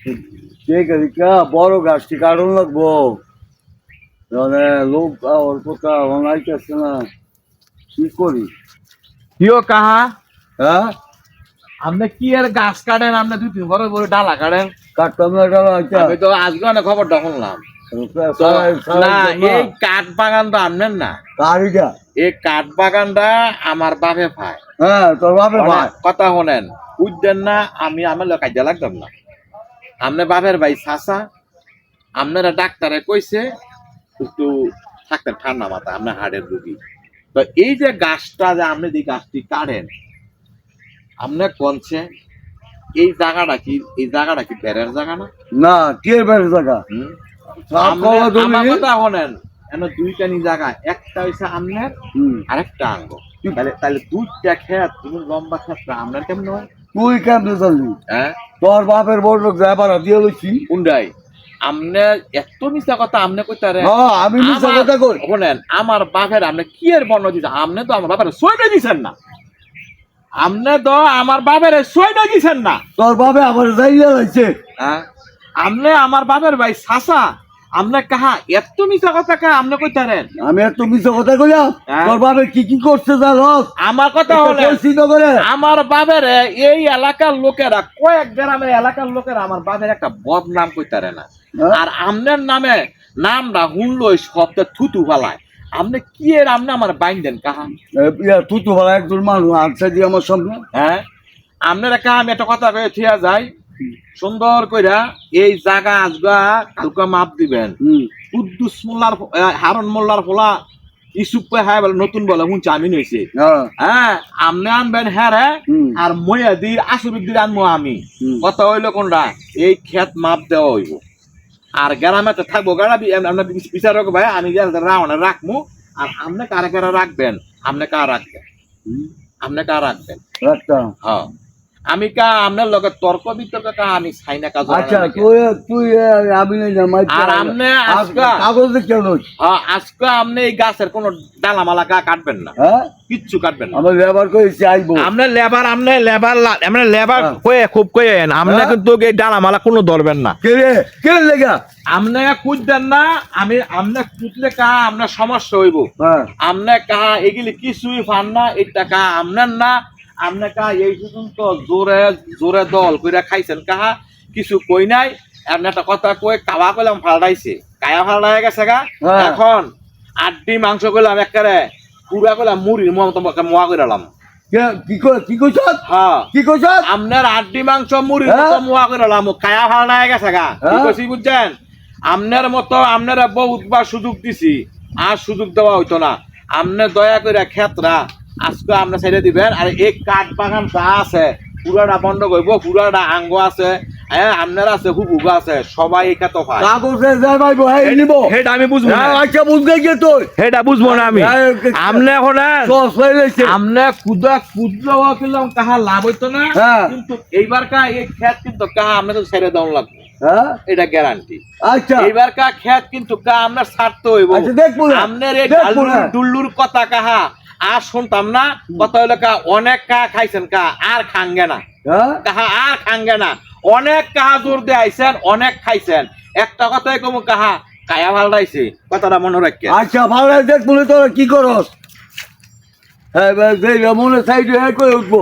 ঠিক আছে কা বড় গাছটি কাটন লাগবো মানে লোক আর কথা বানাইতেছে না কি করি কিও কাহা হ্যাঁ আপনি কি এর গাছ কাটেন আপনি 2-3 বড় বড় ডালা কাটেন কাটতাম না এটা আচ্ছা আমি তো আজকে অনেক খবরটা শুনলাম তো না এই কাঠ বাগান তো আপনার না কারিটা এই কাঠ বাগানটা আমার বাপে পায় হ্যাঁ তোর বাপের ভাই কথা শোনেন বুঝছেন না আমি আমার লোক কাজে লাগতাম না আপনার বাপের ভাই চাচা আপনারা ডাক্তারে কইছে একটু থাকতেন ঠান্ডা মাথা আপনার হাড়ের রুগী তো এই যে গাছটা যে আপনি যে গাছটি কাটেন আপনার কোনছে এই জায়গাটা কি বেড়ের জায়গা না না কে বেড়ে থাকা আমার কথা শোনেন এনে দুইটা নি জায়গা একটা হইছে আপনার আরেকটা আঙ্গ তাহলে তাহলে দুইটা ক্ষেত তুমি লম্বা ক্ষেত্রে আপনার কেমন হয় তুই কেমনে চলবি হ্যাঁ তোর বাপের বড় লোক ব্যাপার দিয়ে লইছি উন্ডাই আমনে এত মিছা কথা আমনে কইতারে আমি মিছা কথা কই শুনেন আমার বাপের আমনে কি এর বর্ণ দিছে আমনে তো আমার বাপের সইটা দিছেন না আমনে তো আমার বাপের সইটা দিছেন না তোর বাপে আমার যাইয়া লাগছে হ্যাঁ আমনে আমার বাপের ভাই চাচা আমনে কাহা এত মিছা কথা কা আমনে কইতারেন আমি এত মিছা কথা কইলাম তোর বাপে কি কি করছে জানোস আমার কথা হলো করে আমার বাপের এই এলাকার লোকেরা কয়েক গ্রামের এলাকার লোকেরা আমার বাপের একটা বদনাম কইতারে না আর আমনের নামে নামটা হুনলই শব্দ থুতু ফালায় আপনি কি এর আমনে আমার বাইন্দেন কাহা তুই তো ভালো একজন মানুষ আনসার দিয়ে আমার সামনে হ্যাঁ আপনারা কাহা আমি একটা কথা কয়ে থিয়া যাই সুন্দর কইরা এই জায়গা আজগা কালকে মাপ দিবেন কুদ্দুস মোল্লার হারুন মোল্লার ফলা ইসুপ হ্যাঁ বলে নতুন বলে হুঁচা আমি নইছে হ্যাঁ আমনে আনবেন হ্যাঁ রে আর ময়াদির আসুরুদ্দির আনবো আমি কথা হইলো কোনটা এই ক্ষেত মাপ দেওয়া হইব আর গ্রামেতে থাকবো গাড়া আমরা বিচারক ভাই আমি রাওনা রাখবো আর আপনি কারা কারা রাখবেন আপনি কারা রাখবেন আপনি কারা রাখবেন রাখতাম হ্যাঁ আমি কা আপনার লগে তর্ক বিতর্ক কা আমি চাই না কাজ আচ্ছা তুই আমি আর আপনি কাগজে কেন আজকে আপনি এই গাছের কোনো ডালামালা কাটবেন না হ্যাঁ কিচ্ছু কাটবেন না আমার লেবার কই চাইবো আপনি লেবার কয়ে খুব কয়েন আপনি কিন্তু এই ডালামালা কোনো ধরবেন না কে লেগা আপনি কুঁদবেন না আমি আপনি কুঁদলে কা আপনার সমস্যা হইব আপনি কাহা এগুলি কিছুই ফান না এটা কাহা আপনার না আপনি কাহা এই পর্যন্ত জোরে জোরে দল কইরা খাইছেন কাহা কিছু কই নাই আপনি একটা কথা কই কাবা কইলাম ফালটাইছে কায়া ফালটাই গেছে গা এখন আড্ডি মাংস কইলাম একবারে পুরা কইলাম মুড়ির মতো মোয়া কইরালাম কি কইছ হ্যাঁ কি কইছ আপনার আড্ডি মাংস মুড়ির মতো মোয়া কইরালাম কায়া ফালটাই গেছে গা কি কইছি বুঝছেন আপনার মতো আপনারা বহুতবার সুযোগ দিছি আর সুযোগ দেওয়া হইতো না আপনি দয়া করে ক্ষেত্রা আজকে আপনি ছেড়ে দিবেন আর এই কাঠ বাগান যা আছে পুরাটা বন্ধ করবো পুরাটা আঙ্গ আছে হ্যাঁ আপনার আছে হুবুগা আছে সবাই এই ক্ষেত্র পায় সেটা আমি বুঝবো আচ্ছা বুঝবে কি তোর সেটা বুঝবো না আমি আপনি এখন আপনি কুদা কুদলো কিলাম কাহা লাভ হইতো না কিন্তু এইবার কা এই ক্ষেত কিন্তু কাহা আপনি তো ছেড়ে দেওয়া লাগবে এটা গ্যারান্টি আচ্ছা এইবার কা ক্ষেত কিন্তু কা আপনার ছাড়তে হইব আপনার এই ডুল্লুর কথা কাহা আর শুনতাম না কত হইলো কা অনেক কা খাইছেন কা আর খাঙ্গে না কাহা আর খাঙ্গে না অনেক কাহা জোর দিয়ে আইছেন অনেক খাইছেন একটা কথাই কম কাহা কায়া ভালটাইছে কথাটা মনে রাখে আচ্ছা ভালো দেখ বলে তোরা কি করস হ্যাঁ মনে সাইড করে উঠবো